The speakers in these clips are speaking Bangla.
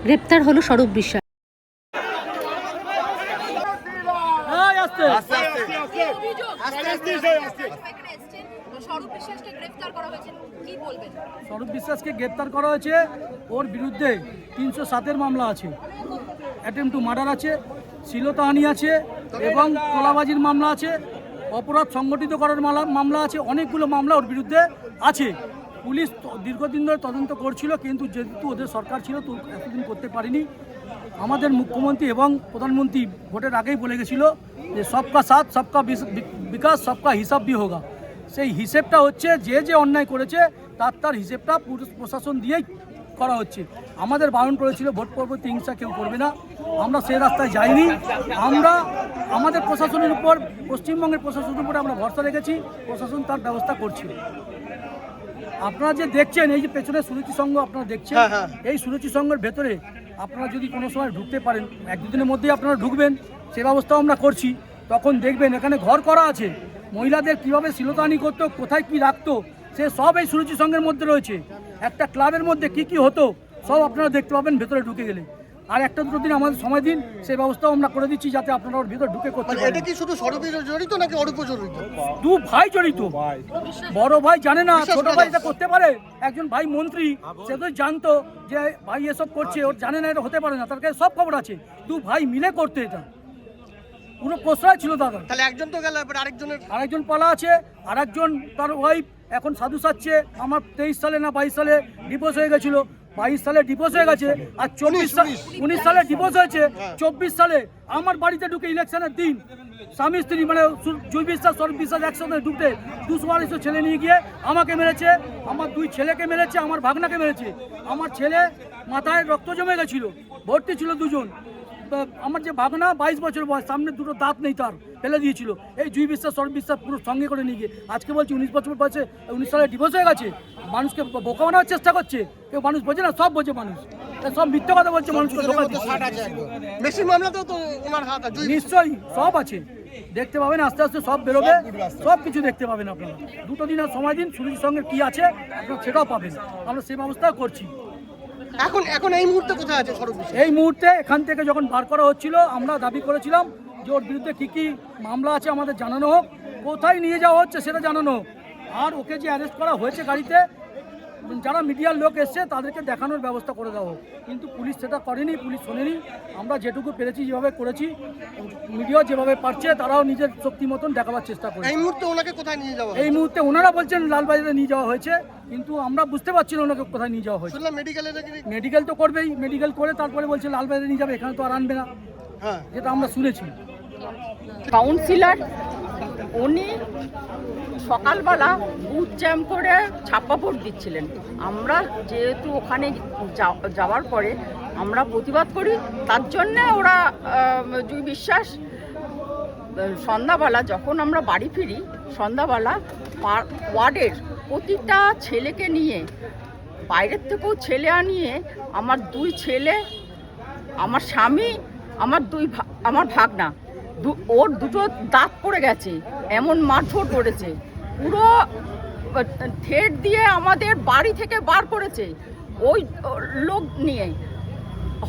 গ্রেপ্তার হলো স্বরূপ বিশ্বাস। স্বরূপ বিশ্বাসকে গ্রেপ্তার করা হয়েছে। ওর বিরুদ্ধে 307-এর মামলা আছে, অ্যাটেম্প টু মার্ডার আছে, শ্লীলতাহানি আছে এবং তোলাবাজির মামলা আছে, অপরাধ সংগঠিত করার মামলা আছে। অনেকগুলো মামলা ওর বিরুদ্ধে আছে। পুলিশ দীর্ঘদিন ধরে তদন্ত করছিল, কিন্তু যেহেতু ওদের সরকার ছিল তো এতদিন করতে পারিনি। আমাদের মুখ্যমন্ত্রী এবং প্রধানমন্ত্রী ভোটের আগেই বলে গেছিল যে সবকা সাথ সবকা বিকাশ সবকা হিসাব भी होगा। সেই হিসেবটা হচ্ছে যে অন্যায় করেছে তার হিসেবটা পুলিশ প্রশাসন দিয়েই করা হচ্ছে। আমাদের বারণ করেছিল ভোট পরবর্তী হিংসা কেউ করবে না, আমরা সেই রাস্তায় যাইনি। আমরা আমাদের প্রশাসনের উপর, পশ্চিমবঙ্গের প্রশাসনের উপরে আমরা ভরসা রেখেছি, প্রশাসন তার ব্যবস্থা করছে। আপনারা যে দেখছেন এই যে পেছনে সুরুচি সংঘ আপনারা দেখছেন, এই সুরুচি সংঘের ভেতরে আপনারা যদি কোনো সময় ঢুকতে পারেন, 1-2 দিনের মধ্যেই আপনারা ঢুকবেন, সে ব্যবস্থাও আমরা করছি। তখন দেখবেন এখানে ঘর করা আছে, মহিলাদের কীভাবে শ্লীলতাহানি করতো, কোথায় কি রাখতো, সে সব এই সুরুচি সংঘের মধ্যে রয়েছে। একটা ক্লাবের মধ্যে কি হতো সব আপনারা দেখতে পাবেন ভেতরে ঢুকে গেলে। আর 1-2 দিন আমাদের সময় দিন, সেই ব্যবস্থাও আমরা করে দিচ্ছি যাতে আপনারা ওর ভিতরে ঢুকে করতে পারেন। এটা কি শুধু স্বরূপে জড়িত নাকি অরূপ জড়িত? 2 ভাই জড়িত। বড় ভাই জানে না, ছোট ভাই এটা করতে পারে। একজন ভাই মন্ত্রী, সে তো জানতো যে ভাই এসব করছে, ওর জানে না এটা হতে পারে না, তার কাছে সব খবর আছে। 2 ভাই মিলে করতে, এটা পুরো প্রশ্রয় ছিল দাদা। তাহলে একজন তো গেল, এবার আরেকজন পালা আছে, আরেকজন তার ওয়াইফ এখন সাধু সাজছে। আমার 23 সালে না 22 সালে ডিভোর্স হয়ে গেছিল, 22 সালে ডিভোর্স হয়ে গেছে, আর 19 সালে ডিভোর্স হয়েছে। 24 সালে আমার বাড়িতে ঢুকে ইলেকশনের দিন স্বামী স্ত্রী মানে জুই বিশ্বাস স্বরূপ বিশ্বাস একসাথে ঢুকতে 200 ছেলে নিয়ে গিয়ে আমাকে মেরেছে, আমার 2 ছেলেকে মেরেছে, আমার ভাগনাকে মেরেছে। আমার ছেলে মাথায় রক্ত জমে গেছিল, ভর্তি ছিল 2 জন। আমার যে ভাগনা 22 বছর বয়স, সামনে 2টো দাঁত নেই, তার ফেলে দিয়েছিল। এই জুই বিশ্বাস স্বরূপ বিশ্বাস পুরো সঙ্গে করে নিয়ে গিয়ে আজকে বলছি 19 বছর বয়সে 19 সালে ডিভোর্স হয়ে গেছে। মানুষকে বোকা বানানোর চেষ্টা করছে, কেউ মানুষ বোঝে না, সব বোঝে মানুষ, সব মিথ্যে কথা বলছে মানুষকে ধোঁকা দিচ্ছে। নিশ্চয়ই সব আছে, দেখতে পাবেন আস্তে আস্তে সব বেরোবে, সব কিছু দেখতে পাবেন আপনারা। 2 দিন আর সময় দিন, সুরজির সঙ্গে কি আছে আপনারা সেটাও পাবেন, আমরা সেই ব্যবস্থা করছি। এখন এই মুহূর্তে কোথায় আছে স্বরূপ? এই মুহূর্তে এখান থেকে যখন বার করা হচ্ছিল আমরা দাবি করেছিলাম যে ওর বিরুদ্ধে কী মামলা আছে আমাদের জানানো হোক, কোথায় নিয়ে যাওয়া হচ্ছে সেটা জানানো হোক, আর ওকে যে অ্যারেস্ট করা হয়েছে গাড়িতে, যারা মিডিয়ার লোক এসছে তাদেরকে দেখানোর ব্যবস্থা করে দেওয়া হোক। কিন্তু পুলিশ সেটা করেনি, পুলিশ শোনেনি। আমরা যেটুকু পেরেছি যেভাবে করেছি, মিডিয়া যেভাবে পারছে তারাও নিজের শক্তি মতন দেখাবার চেষ্টা করে। এই মুহূর্তে ওনাকে কোথায় নিয়ে যাওয়া? এই মুহূর্তে ওনারা বলছেন লালবাজারে নিয়ে যাওয়া হয়েছে, কিন্তু আমরা বুঝতে পারছি না ওনাকে কোথায় নিয়ে যাওয়া হয়েছে। মেডিকেল তো করবেই, মেডিকেল করে তারপরে বলছে লালবাজারে নিয়ে যাবে, এখানে তো আর আনবে না, যেটা আমরা শুনেছি। কাউন্সিলর উনি সকালবেলা বুথ জ্যাম করে ছাপ্পা ভোট দিচ্ছিলেন। আমরা যেহেতু ওখানে যাওয়ার পরে আমরা প্রতিবাদ করি, তার জন্যে ওরা জুই বিশ্বাস সন্ধ্যাবেলা যখন আমরা বাড়ি ফিরি, সন্ধ্যাবেলা ওয়ার্ডের প্রতিটা ছেলেকে নিয়ে, বাইরের থেকেও ছেলে আনিয়ে, আমার 2 ছেলে, আমার স্বামী, আমার ভাগনা, ওর 2টো দাঁত পড়ে গেছে, এমন মারধর করেছে, পুরো থ্রেট দিয়ে আমাদের বাড়ি থেকে বার করেছে। ওই লোক নিয়ে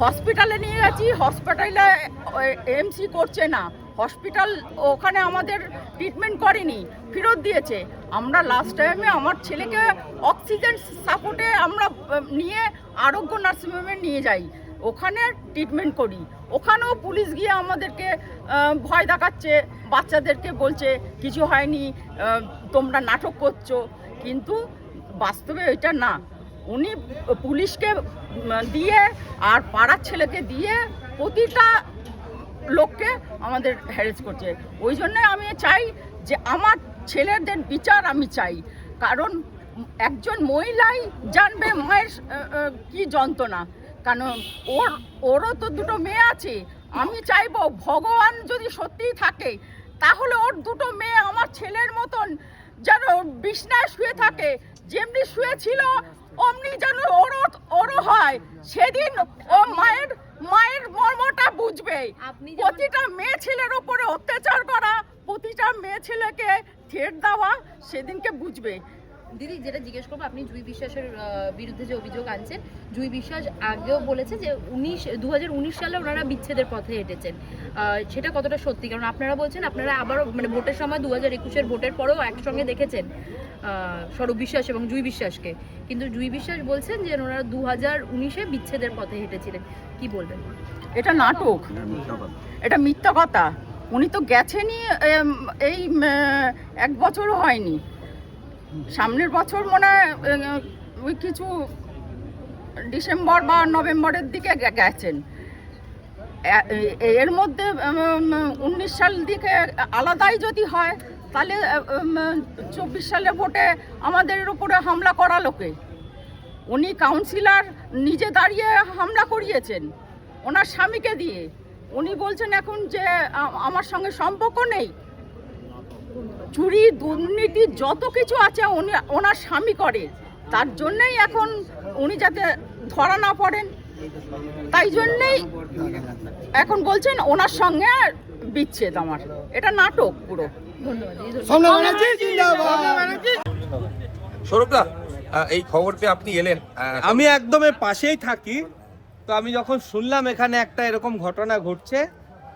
হসপিটালে নিয়ে গেছি, হসপিটালে এমসি করছে না, হসপিটাল ওখানে আমাদের ট্রিটমেন্ট করেনি, ফেরত দিয়েছে। আমরা লাস্ট টাইমে আমার ছেলেকে অক্সিজেন সাপোর্টে আমরা নিয়ে আরোগ্য নার্সিংহোমে নিয়ে যাই, ওখানে ট্রিটমেন্ট করি। ওখানেও পুলিশ গিয়ে আমাদেরকে ভয় দেখাচ্ছে, বাচ্চাদেরকে বলছে কিছু হয়নি, তোমরা নাটক করছো, কিন্তু বাস্তবে এটা না। উনি পুলিশকে দিয়ে আর পাড়ার ছেলেকে দিয়ে প্রতিটা লোককে আমাদের হ্যারেস করছে। ওই জন্যে আমি চাই যে আমার ছেলেদের বিচার আমি চাই, কারণ একজন মহিলাই জানবে মায়ের কি যন্ত্রণা, কারণ ওরও তো 2টো মেয়ে আছে। আমি চাইবো ভগবান যদি সত্যিই থাকে তাহলে ওর 2টো মেয়ে আমার ছেলের মতন যেন বিছনায় শুয়ে থাকে, যেমনি শুয়েছিল অমনি যেন ওরও হয়। সেদিন ও মায়ের মর্মটা বুঝবে। প্রতিটা মেয়ে ছেলের ওপরে অত্যাচার করা, প্রতিটা মেয়ে ছেলেকে থ্রেট দেওয়া সেদিনকে বুঝবে। দিদি যেটা জিজ্ঞেস করবো, আপনি জুঁই বিশ্বাসের বিরুদ্ধে যে অভিযোগ আনছেন, জুঁই বিশ্বাস আগেও বলেছে যে 2019 সালে ওনারা বিচ্ছেদের পথে হেঁটেছেন, সেটা কতটা সত্যি? কারণ আপনারা বলছেন আপনারা আবারও মানে ভোটের সময় 2021-এর ভোটের পরেও একসঙ্গে দেখেছেন স্বরূপ বিশ্বাস এবং জুঁই বিশ্বাসকে, কিন্তু জুঁই বিশ্বাস বলছেন যে ওনারা 2019-এ বিচ্ছেদের পথে হেঁটেছিলেন, কি বলবেন? এটা নাটক, এটা মিথ্যা কথা। উনি তো গেছেনই এই 1 বছরও হয়নি, সামনের বছর মনে হয় ওই কিছু ডিসেম্বর বা নভেম্বরের দিকে গেছেন। এর মধ্যে 19 সাল দিকে আলাদাই যদি হয়, তাহলে 24 সালের ভোটে আমাদের উপরে হামলা করা লোকে, উনি কাউন্সিলর নিজে দাঁড়িয়ে হামলা করিয়েছেন ওনার স্বামীকে দিয়ে। উনি বলছেন এখন যে আমার সঙ্গে সম্পর্ক নেই। চুরি দুর্নীতি যত কিছু আছে উনি ওনার স্বামী করে, তার জন্যই এখন উনি যাতে ধরা না পড়েন, তাই জন্যেই এখন বলছেন ওনার সঙ্গে বিচ্ছেদ। আমার এটা নাটক পুরো। সৌরভদা, এই খবর পেয়ে আপনি এলেন। আমি একদম এর পাশেই থাকি, তো আমি যখন শুনলাম এখানে একটা এরকম ঘটনা ঘটছে,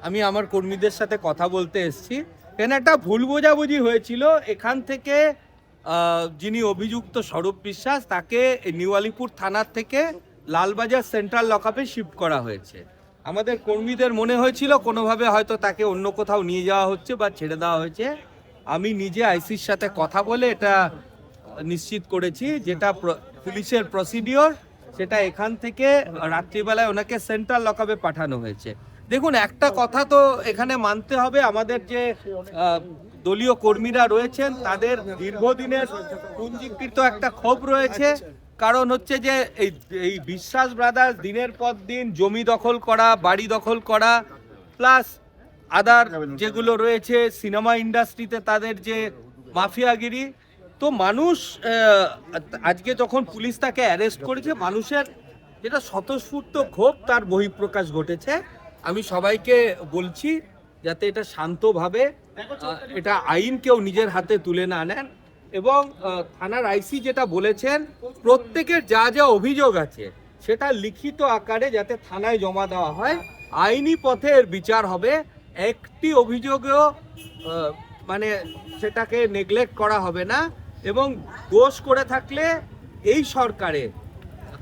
আমি আমার কর্মীদের সাথে কথা বলতে এসেছি। এখানে একটা ভুল বোঝাবুঝি হয়েছিল। এখান থেকে যিনি অভিযুক্ত স্বরূপ বিশ্বাস, তাকে নিউ আলিপুর থানার থেকে লালবাজার সেন্ট্রাল লকআপে শিফট করা হয়েছে। আমাদের কর্মীদের মনে হয়েছিল কোনোভাবে হয়তো তাকে অন্য কোথাও নিয়ে যাওয়া হচ্ছে বা ছেড়ে দেওয়া হয়েছে। আমি নিজে আইসির সাথে কথা বলে এটা নিশ্চিত করেছি, যেটা পুলিশের প্রসিডিওর, সেটা এখান থেকে রাত্রিবেলায় ওনাকে সেন্ট্রাল লকআপে পাঠানো হয়েছে। দেখুন, একটা কথা তো এখানে মানতে হবে, আমাদের যে দলীয় কর্মীরা রয়েছেন তাদের দীর্ঘদিনের পুঞ্জীকৃত একটা ক্ষোভ রয়েছে। কারণ হচ্ছে যে এই বিশ্বাস ব্রাদার্স দিনের পর দিন জমি দখল করা, বাড়ি দখল করা, প্লাস আদার যেগুলো রয়েছে সিনেমা ইন্ডাস্ট্রিতে তাদের যে মাফিয়াগিরি, তো মানুষ আজকে যখন পুলিশ তাকে অ্যারেস্ট করেছে, মানুষের যেটা স্বতঃস্ফূর্ত ক্ষোভ তার বহিঃপ্রকাশ ঘটেছে। আমি সবাইকে বলছি যাতে এটা শান্তভাবে, এটা আইন কেউ নিজের হাতে তুলে না নেন, এবং থানার আইসি যেটা বলেছেন প্রত্যেকের যা যা অভিযোগ আছে সেটা লিখিত আকারে যাতে থানায় জমা দেওয়া হয়, আইনি পথে এর বিচার হবে। একটি অভিযোগেও মানে সেটাকে নেগলেক্ট করা হবে না, এবং দোষ করে থাকলে এই সরকারে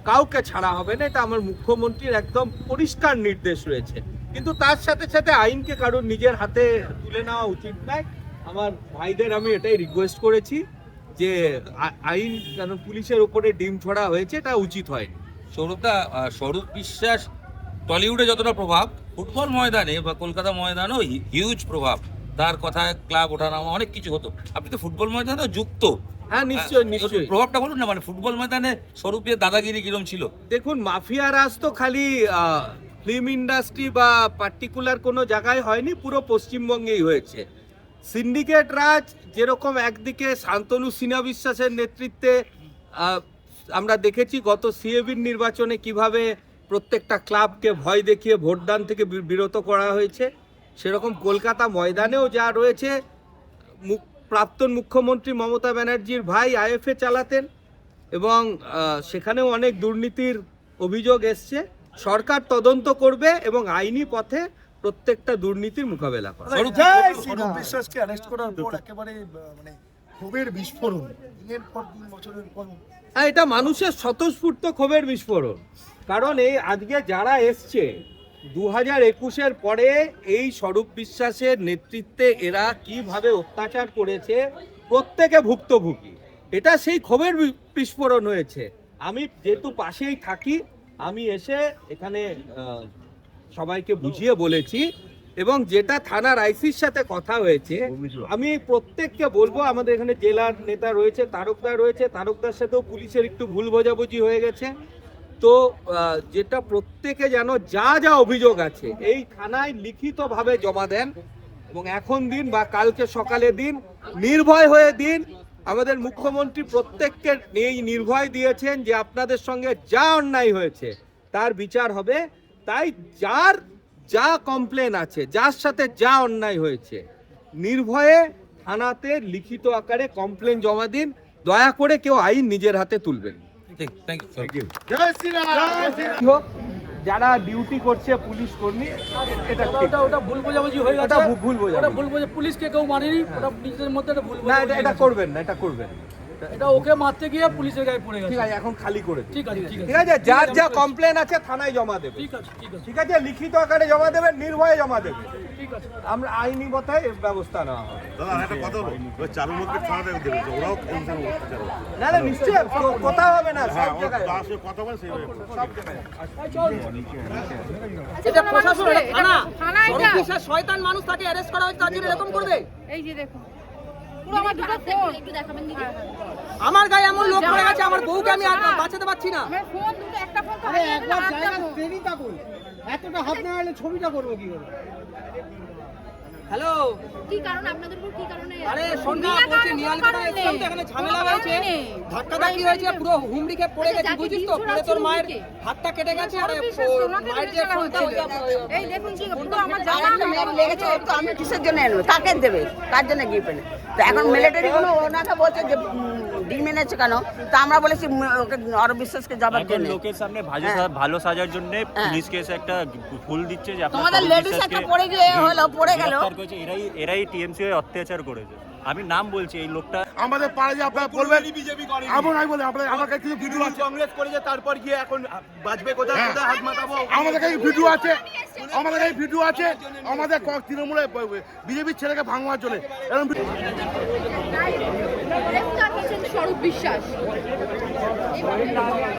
কাউকে ছাড়া হবে না, এটা আমার মুখ্যমন্ত্রীর একদম পরিষ্কার নির্দেশ রয়েছে। কিন্তু তার সাথে সাথে আইনকে কারোর নিজের হাতে তুলে নেওয়া উচিত নয়। আমার ভাইদের আমি এটাই রিকোয়েস্ট করেছি যে আইন, কারণ পুলিশের উপরে ডিম ছড়া হয়েছে, এটা উচিত হয়নি। সৌরভদা, স্বরূপ বিশ্বাস টলিউডে যতটা প্রভাব, ফুটবল ময়দানে বা কলকাতা ময়দানেও হিউজ প্রভাব। তার কথায় ক্লাব ওঠানামা অনেক কিছু হতো। আপনি তো ফুটবল ময়দানেও যুক্ত। হ্যাঁ, নিশ্চয়ই নিশ্চয়ই। প্রভাবটা বলুন না, মানে ফুটবল ময়দানে স্বরূপের দাদাগিরি কিরম ছিল? দেখুন, মাফিয়া রাজ তো খালি ফিল্ম ইন্ডাস্ট্রি বা পার্টিকুলার কোনো জায়গায় হয়নি, পুরো পশ্চিমবঙ্গেই হয়েছে। সিন্ডিকেট রাজ যেরকম একদিকে শান্তনু সিনহা বিশ্বাসের নেতৃত্বে আমরা দেখেছি গত সিএবির নির্বাচনে কিভাবে প্রত্যেকটা ক্লাবকে ভয় দেখিয়ে ভোটদান থেকে বিরত করা হয়েছে, সেরকম কলকাতা ময়দানেও যা রয়েছে। প্রাক্তন মুখ্যমন্ত্রী মমতা ব্যানার্জির ভাই আইএফএ চালাতেন, এবং সেখানেও অনেক দুর্নীতির অভিযোগ এসছে। সরকার তদন্ত করবে এবং আইনি পথে প্রত্যেকটা দুর্নীতির মোকাবেলা করবে। স্বরূপ বিশ্বাসকে অ্যারেস্ট করার পর একেবারে মানে ক্ষোভের বিস্ফোরণ, দিনের পর দিন, বছরের পর। হ্যাঁ, এটা মানুষের স্বতঃস্ফূর্ত ক্ষোভের বিস্ফোরণ। কারণ এই আজকে যারা এসছে 2021-এর পরে এই স্বরূপ বিশ্বাসের নেতৃত্বে এরা কিভাবে অত্যাচার করেছে, প্রত্যেকে ভুক্তভোগী। এটা সেই ক্ষোভের বিস্ফোরণ হয়েছে। আমি যেহেতু পাশেই থাকি, আমি এসে এখানে সবাইকে বুঝিয়ে বলেছি, এবং যেটা থানার আইসির সাথে কথা হয়েছে, আমি প্রত্যেককে বলবো, আমাদের এখানে জেলার নেতা রয়েছে, তারকদার রয়েছে, তারকদার সাথেও পুলিশের একটু ভুল বোঝাবুঝি হয়ে গেছে। তো যেটা প্রত্যেকে যেন যা যা অভিযোগ আছে এই থানায় লিখিতভাবে জমা দেন, এবং এখন দিন বা কালকে সকালে দিন, নির্ভয় হয়ে দিন। আমাদের মুখ্যমন্ত্রী প্রত্যেককে এই নির্ভয় দিয়েছেন যে আপনাদের সঙ্গে যা অন্যায় হয়েছে তার বিচার হবে। তাই যার যা কমপ্লেন আছে, যার সাথে যা অন্যায় হয়েছে, নির্ভয়ে থানাতে লিখিত আকারে কমপ্লেন জমা দিন। দয়া করে কেউ আইন নিজের হাতে তুলবেন। ঠিক, থ্যাংক ইউ। কি হোক, যারা ডিউটি করছে পুলিশ কর্মী, এটা ঠিক। ওটা ভুল বোঝাবুঝি হয়ে গেছে। ওটা ভুল বোঝাবুঝি। ওটা ভুল বোঝা, পুলিশকে কেউ মানেনি, ওটা নিজেদের মধ্যে একটা ভুল না, বোঝাবুঝি এটা হয়েছে। করবেন না, এটা করবেন। এটা ওকে মারতে গিয়ে পুলিশের গায়ে পড়ে গেছে। ঠিক আছে, এখন খালি করে দিন। ঠিক আছে, ঠিক আছে। ঠিক আছে, যার যা কমপ্লেন আছে থানায় জমা দেবে। ঠিক আছে, ঠিক আছে, ঠিক আছে, লিখিত আকারে জমা দেবেন, নির্ভয়ে জমা দেবে। ঠিক আছে। আমরা আইনি কথায় ব্যবস্থা নেওয়া হবে। দাদা একটা কথা হলো, ওই চারুর মধ্যে থানাতে দেবে, ওরাও কমিশন অত্যাচার হচ্ছে। না না, নিশ্চয়ই কোথাও হবে না, হ্যাঁ, সব ওর জায়গায়। যার সাথে কথা বলে সেইভাবে করবে। সব জায়গায়। এটা প্রশাসন, এটা থানা, এটা শয়তান মানুষ তাকে অ্যারেস্ট করা হয়েছে, তার জন্য এরকম করবে? এই যে দেখুন, পুরো আমার দুটো ফোন একটু দেখাবেন দিদি। আমার গায়ে এমন লোক পড়ে গেছে, আমার বউকে আমি আর বাঁচাতে পারছি না। আমার ফোন দুটো, একটা ফোন তো হারিয়ে গেল, আরেকটা ফোন। এতটা হাত না হলে ছবিটা করবো কি করে? হ্যালো, কি কারণ আপনাদের উপর, কি কারণে? আরে সন্ধ্যা বিনা বলছি, কারণে, নিয়াল কোনো করে কারণ এসেছিলাম তো, নেই। এখানে ঝামেলা কোনো হয়েছে, কারণ নেই। ধাক্কাধাক্কি হয়েছে, পুরো হুমড়ি খেয়ে পড়ে আচ্ছা, গেছে, যাকে বুঝিস ডিম তো? ছোড়া পরে তোর ছিল মায়ের ওকে। হাতটা কেটে গেছে, আর বিশ্বাস ওর ওনাকে মায়ের যে জিজ্ঞাসা ফোন করতে ছিল। হবে। এই দেখুন কি পুরো আমার আমার জামা লেগেছে, তো আমি কিসের জন্য এনে কাকে দেবে, কার জন্য গিফট এনে? তো এখন মিলিটারি গুলো ওনাকে বলছে যে ডিম এনেছে কেন, তো আমরা বলেছি ওকে অরব বিশ্বাসকে যাবার এখন জন্য। লোকের সামনে হ্যাঁ। ভালো সাজার জন্য হ্যাঁ। পুলিশকে এসে একটা ফুল দিচ্ছে যে আপনারা তোমাদের অরূপ লেডিস বিশ্বাসকে একটা পড়ে গিয়ে হলো, পড়ে গেল। গ্রেফতার করেছে। এরাই টিএমসি হয়ে অত্যাচার করেছে। আমি নাম বলছি, এই লোকটা আমাদের পাড়ায় যে আপনারা বলবেন এমন আমি বলি, আপনার আমার কাছে কিছু ভিডিও আছে, কংগ্রেস করেছে, তারপর গিয়ে এখন বাজবে কোথায় হ্যাঁ। কোথায় হাত মাতাবো। আমাদের কাছে ভিডিও আছে, আমাদের কাছে ভিডিও আছে, আমাদের তৃণমূলে বিজেপির ছেলেকে ভাঙবার জন্য এরকম গ্রেফতার হয়েছেন স্বরূপ বিশ্বাস।